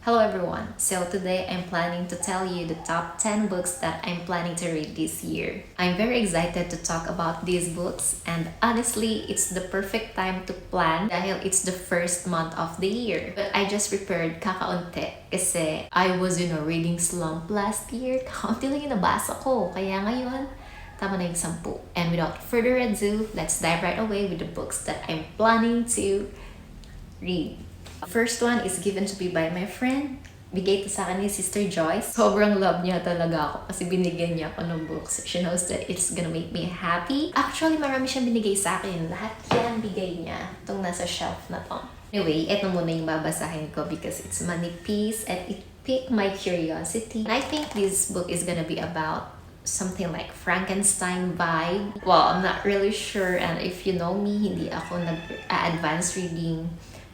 Hello everyone. So today I'm planning to tell you the top 10 books that I'm planning to read this year. I'm very excited to talk about these books and honestly, it's the perfect time to plan dahil it's the first month of the year. But I just prepared kakaunti kasi I was in a reading slump last year. Kakaunti lang yung nabasa ko. Kaya ngayon, tama na yung 10. And without further ado, let's dive right away with the books that I'm planning to read. First one is given to me by my friend. Bigay ito sa akin ni Sister Joyce. Sobrang love niya talaga ako kasi binigyan niya ako ng books. She knows that it's gonna make me happy. Actually, marami siyang binigay sa akin. Lahat yan bigay niya. Itong nasa shelf na to. Anyway, ito muna yung babasahin ko because it's manipis and it piqued my curiosity. And I think this book is gonna be about something like Frankenstein vibe. Well, I'm not really sure, and if you know me, hindi ako nag-advance reading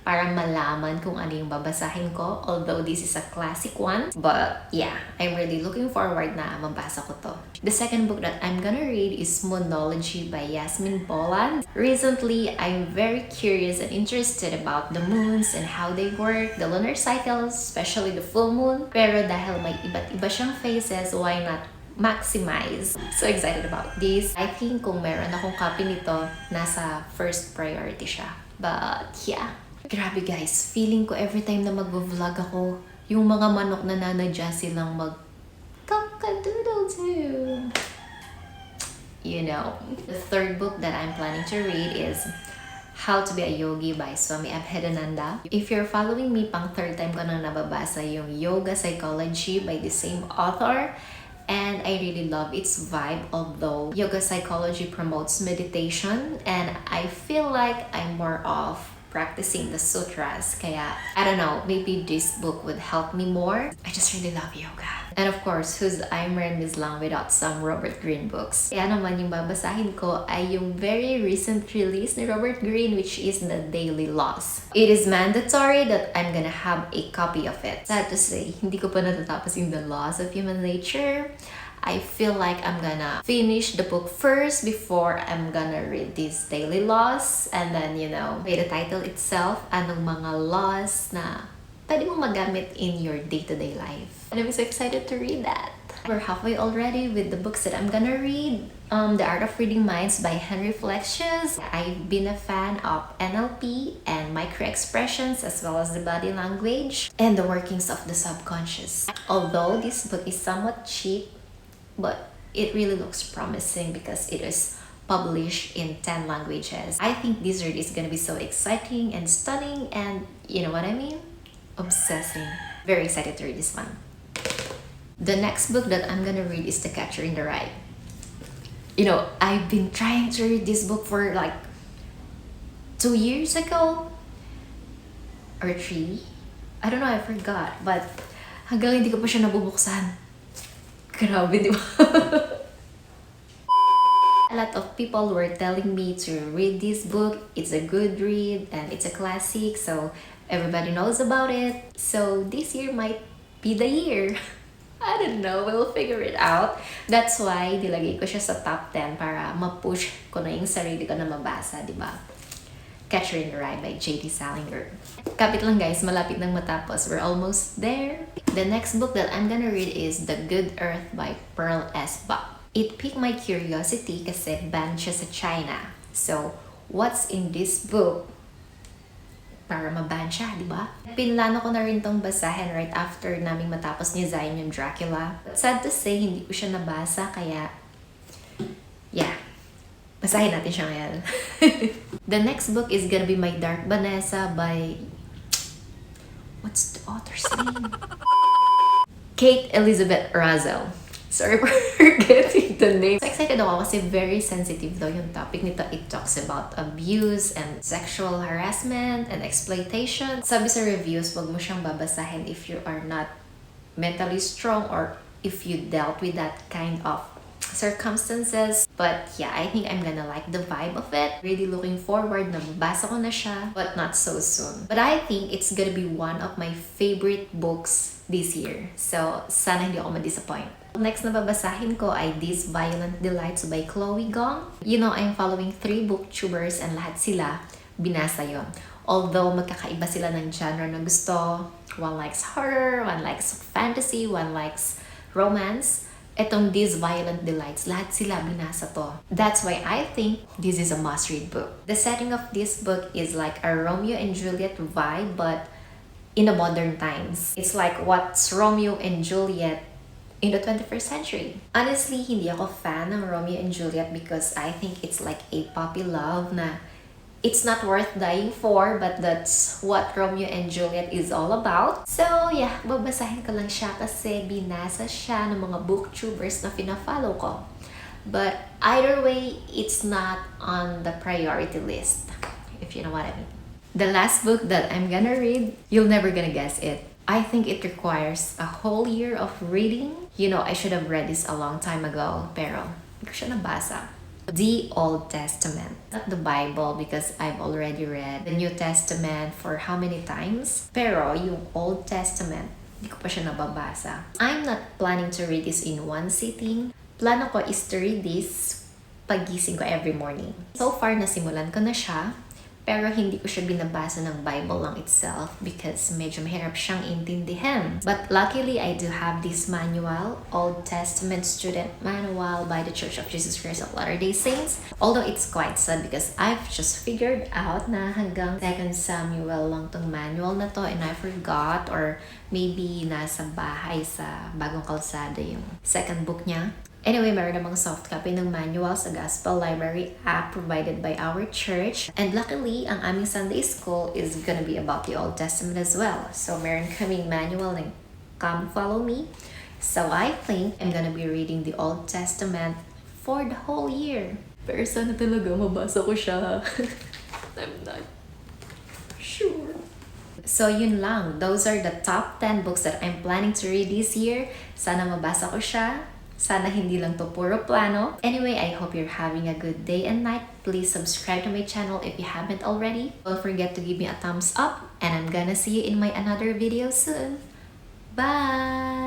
para malaman kung ano yung babasahin ko. Although this is a classic one. But yeah, I'm really looking forward na mabasa ko to. The second book that I'm gonna read is Moonology by Yasmin Boland. Recently, I'm very curious and interested about the moons and how they work, the lunar cycles, especially the full moon. Pero dahil may iba't iba siyang phases, why not maximize? So excited about this. I think kung meron akong copy nito, nasa first priority siya. But yeah. Grabe guys, feeling ko every time na mag-vlog ako, yung mga manok na nanadya silang mag-cock-a-doodle too. You know. The third book that I'm planning to read is How to be a Yogi by Swami Abhedananda. If you're following me, pang third time ko nang nababasa yung Yoga Psychology by the same author. And I really love its vibe, although yoga psychology promotes meditation and I feel like I'm more of practicing the sutras. Kaya, I don't know, maybe this book would help me more. I just really love yoga. And of course, who's I'm Miss lang without some Robert Greene books. Kaya naman yung babasahin ko ay yung very recent release ni Robert Greene, which is The Daily Laws. It is mandatory that I'm gonna have a copy of it. Sad to say, hindi ko pa natatapos yung The Laws of Human Nature. I feel like I'm gonna finish the book first before I'm gonna read these daily laws. And then, you know, by the title itself, anong mga laws na pwede mo magamit in your day-to-day life. And I'm so excited to read that. We're halfway already with the books that I'm gonna read. The Art of Reading Minds by Henry Flexius. I've been a fan of NLP and micro-expressions as well as the body language and the workings of the subconscious. Although this book is somewhat cheap, but it really looks promising because it is published in 10 languages. I think this read is gonna be so exciting and stunning and you know what I mean? Obsessing. Very excited to read this one. The next book that I'm gonna read is The Catcher in the Rye. You know, I've been trying to read this book for like 2 years ago or 3. I don't know, I forgot. But hanggang hindi ko pa siya nabubuksan. Grabe, di ba? A lot of people were telling me to read this book. It's a good read and it's a classic, so everybody knows about it. So this year might be the year. I don't know, we'll figure it out. That's why nilagay ko siya sa top 10 para ma-push ko na yung sarili ko na mabasa, di ba? Catcher in the Rye by J.D. Salinger. Kapit lang guys, malapit nang matapos. We're almost there. The next book that I'm gonna read is The Good Earth by Pearl S. Buck. It piqued my curiosity kasi banned siya sa China. So, what's in this book? Para maban siya, di ba? Pinlano ko na rin tong basahin right after naming matapos ni Zion yung Dracula. But sad to say, hindi ko siya nabasa, kaya yeah, basahin natin siya ngayon. The next book is gonna be my Dark Vanessa by... What's the author's name? Kate Elizabeth Russell. Sorry for forgetting the name. So excited ako kasi very sensitive daw yung topic nito. It talks about abuse and sexual harassment and exploitation. Sabi sa reviews, wag mo siyang babasahin if you are not mentally strong or if you dealt with that kind of circumstances. But yeah, I think I'm gonna like the vibe of it. Really looking forward na mabasa ko na siya, but not so soon. But I think it's gonna be one of my favorite books this year. So sana hindi ako ma-disappoint. Next na babasahin ko ay These Violent Delights by Chloe Gong. You know, I'm following 3 booktubers and lahat sila binasa yon. Although magkakaiba sila ng genre na gusto One likes horror, one likes fantasy, one likes romance. Etong These Violent Delights, lahat sila binasa to. That's why I think this is a must-read book. The setting of this book is like a Romeo and Juliet vibe, but in the modern times. It's like what's Romeo and Juliet in the 21st century. Honestly, hindi ako fan ng Romeo and Juliet because I think it's like a puppy love na it's not worth dying for, but that's what Romeo and Juliet is all about. So yeah, babasahin ko lang siya kasi binasa siya ng mga booktubers na fina-follow ko. But either way, it's not on the priority list, if you know what I mean. The last book that I'm gonna read, you're never gonna guess it. I think it requires a whole year of reading. You know, I should have read this a long time ago, pero hindi ko siya nabasa. The Old Testament. Not the Bible because I've already read the New Testament for how many times. Pero yung Old Testament, hindi ko pa siya nababasa. I'm not planning to read this in one sitting. Plano ko is to read this pagising ko every morning. So far, nasimulan ko na siya. Pero hindi ko siya binabasa ng Bible lang itself because medyo mahirap siyang intindihin. But luckily, I do have this manual, Old Testament Student Manual by the Church of Jesus Christ of Latter-day Saints. Although it's quite sad because I've just figured out na hanggang 2 Samuel lang tong manual na to and I forgot or maybe nasa bahay sa Bagong Kalsada yung second book niya. Anyway, meron namang soft copy ng manual sa Gospel Library app provided by our church. And luckily, ang aming Sunday school is gonna be about the Old Testament as well. So, meron kaming manual ng Come Follow Me. So, I think I'm gonna be reading the Old Testament for the whole year. Pero sana talaga mabasa ko siya. I'm not sure. So, yun lang. Those are the top 10 books that I'm planning to read this year. Sana mabasa ko siya. Sana hindi lang to puro plano. Anyway, I hope you're having a good day and night. Please subscribe to my channel if you haven't already. Don't forget to give me a thumbs up and I'm gonna see you in my another video soon. Bye!